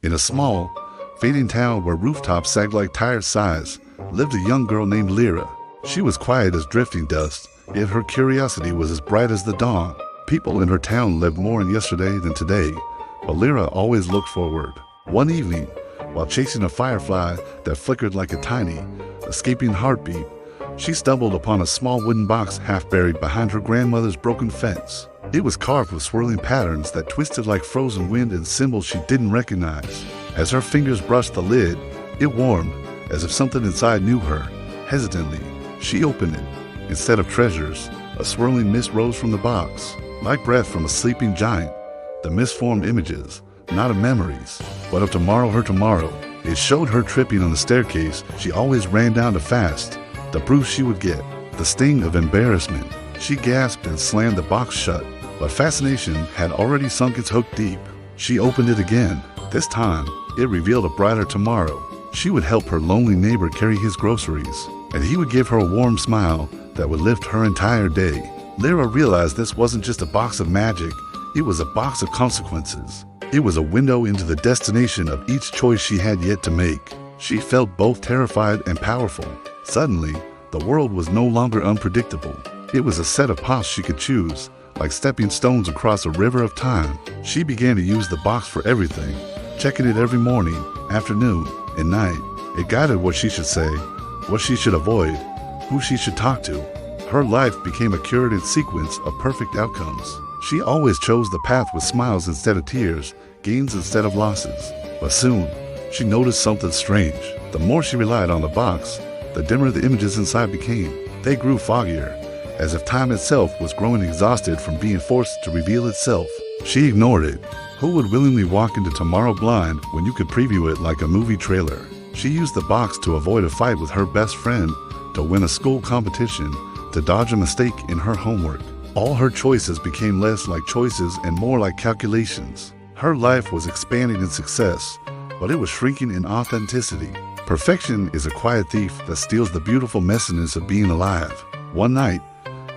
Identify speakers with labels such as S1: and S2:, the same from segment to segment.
S1: In a small, fading town where rooftops sagged like tired sighs, lived a young girl named Lira. She was quiet as drifting dust, yet her curiosity was as bright as the dawn. People in her town lived more in yesterday than today, but Lira always looked forward. One evening, while chasing a firefly that flickered like a tiny, escaping heartbeat, she stumbled upon a small wooden box half buried behind her grandmother's broken fence. It was carved with swirling patterns that twisted like frozen wind and symbols she didn't recognize. As her fingers brushed the lid, it warmed, as if something inside knew her. Hesitantly, she opened it. Instead of treasures, a swirling mist rose from the box. Like breath from a sleeping giant, the mist formed images, not of memories, but of her tomorrow. It showed her tripping on the staircase she always ran down to fast, the bruise she would get, the sting of embarrassment. She gasped and slammed the box shut, but fascination had already sunk its hook deep. She opened it again. This time, it revealed a brighter tomorrow. She would help her lonely neighbor carry his groceries, and he would give her a warm smile that would lift her entire day. Lira realized this wasn't just a box of magic, it was a box of consequences. It was a window into the destination of each choice she had yet to make. She felt both terrified and powerful. Suddenly, the world was no longer unpredictable. It was a set of paths she could choose, like stepping stones across a river of time. She began to use the box for everything, checking it every morning, afternoon, and night. It guided what she should say, what she should avoid, who she should talk to. Her life became a curated sequence of perfect outcomes. She always chose the path with smiles instead of tears, gains instead of losses. But soon, she noticed something strange. The more she relied on the box, the dimmer the images inside became. They grew foggier, as if time itself was growing exhausted from being forced to reveal itself. She ignored it. Who would willingly walk into tomorrow blind when you could preview it like a movie trailer? She used the box to avoid a fight with her best friend, to win a school competition, to dodge a mistake in her homework. All her choices became less like choices and more like calculations. Her life was expanding in success, but it was shrinking in authenticity. Perfection is a quiet thief that steals the beautiful messiness of being alive. One night,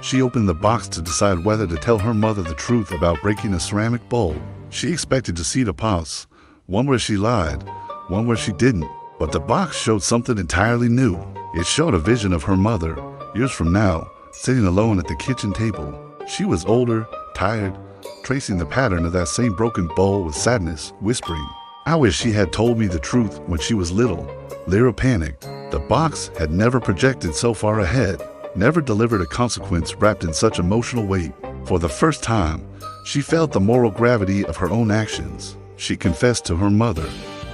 S1: she opened the box to decide whether to tell her mother the truth about breaking a ceramic bowl. She expected to see the paths, one where she lied, one where she didn't. But the box showed something entirely new. It showed a vision of her mother, years from now, sitting alone at the kitchen table. She was older, tired, tracing the pattern of that same broken bowl with sadness, whispering, "I wish she had told me the truth when she was little." Lira panicked. The box had never projected so far ahead, never delivered a consequence wrapped in such emotional weight. For the first time, she felt the moral gravity of her own actions. She confessed to her mother,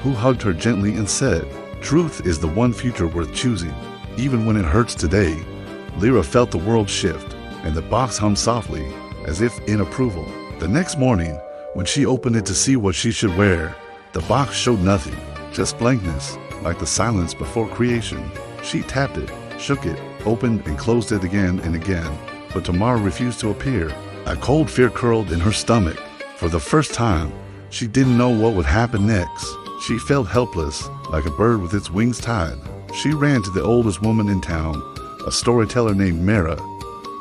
S1: who hugged her gently and said, "Truth is the one future worth choosing." Even when it hurts today, Lira felt the world shift, and the box hummed softly, as if in approval. The next morning, when she opened it to see what she should wear, the box showed nothing, just blankness, like the silence before creation. She tapped it, shook it, opened and closed it again and again, but tomorrow refused to appear. A cold fear curled in her stomach. For the first time, she didn't know what would happen next. She felt helpless, like a bird with its wings tied. She ran to the oldest woman in town, a storyteller named Mara,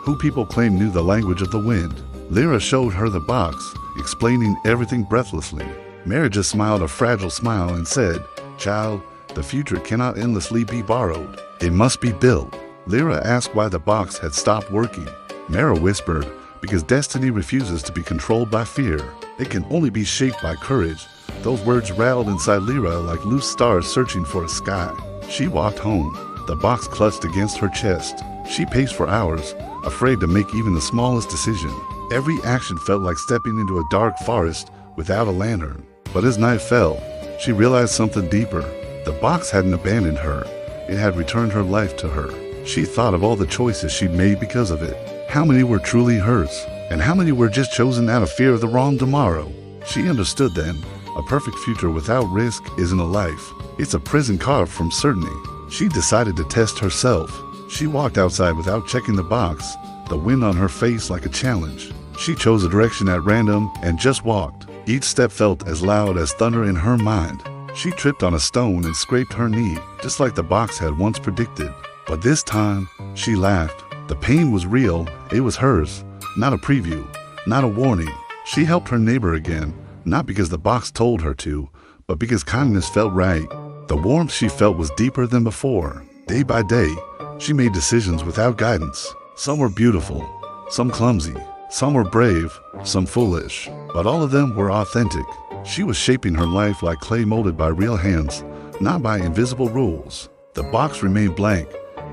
S1: who people claimed knew the language of the wind. Lira showed her the box, explaining everything breathlessly. Mara just smiled a fragile smile and said, "Child, the future cannot endlessly be borrowed. It must be built." Lira asked why the box had stopped working. Mara whispered, "Because destiny refuses to be controlled by fear. It can only be shaped by courage." Those words rattled inside Lira like loose stars searching for a sky. She walked home, the box clutched against her chest. She paced for hours, afraid to make even the smallest decision. Every action felt like stepping into a dark forest without a lantern. But as night fell, she realized something deeper. The box hadn't abandoned her. It had returned her life to her. She thought of all the choices she'd made because of it. How many were truly hers, and how many were just chosen out of fear of the wrong tomorrow? She understood then. A perfect future without risk isn't a life. It's a prison carved from certainty. She decided to test herself. She walked outside without checking the box, the wind on her face like a challenge. She chose a direction at random and just walked. Each step felt as loud as thunder in her mind. She tripped on a stone and scraped her knee, just like the box had once predicted. But this time, she laughed. The pain was real. It was hers, not a preview, not a warning. She helped her neighbor again, not because the box told her to, but because kindness felt right. The warmth she felt was deeper than before. Day by day, she made decisions without guidance. Some were beautiful, some clumsy, some were brave, some foolish, but all of them were authentic. She was shaping her life like clay molded by real hands, not by invisible rules. The box remained blank,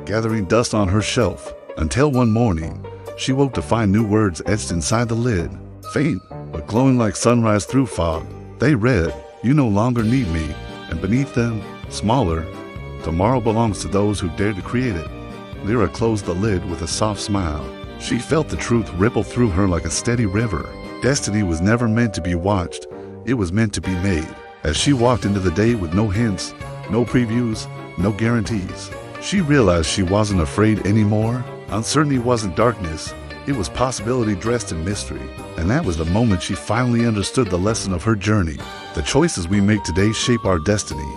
S1: gathering dust on her shelf, until one morning, she woke to find new words etched inside the lid. Faint, but glowing like sunrise through fog. They read, "You no longer need me," and beneath them, smaller, "Tomorrow belongs to those who dare to create it." Lira closed the lid with a soft smile. She felt the truth ripple through her like a steady river. Destiny was never meant to be watched, it was meant to be made. As she walked into the day with no hints, no previews, no guarantees, she realized she wasn't afraid anymore. Uncertainty wasn't darkness, it was possibility dressed in mystery. And that was the moment she finally understood the lesson of her journey. The choices we make today shape our destiny,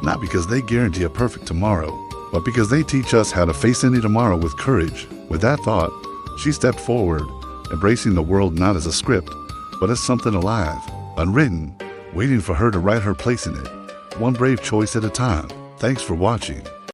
S1: not because they guarantee a perfect tomorrow, but because they teach us how to face any tomorrow with courage. With that thought, she stepped forward, embracing the world not as a script, but as something alive, unwritten, waiting for her to write her place in it, one brave choice at a time. Thanks for watching.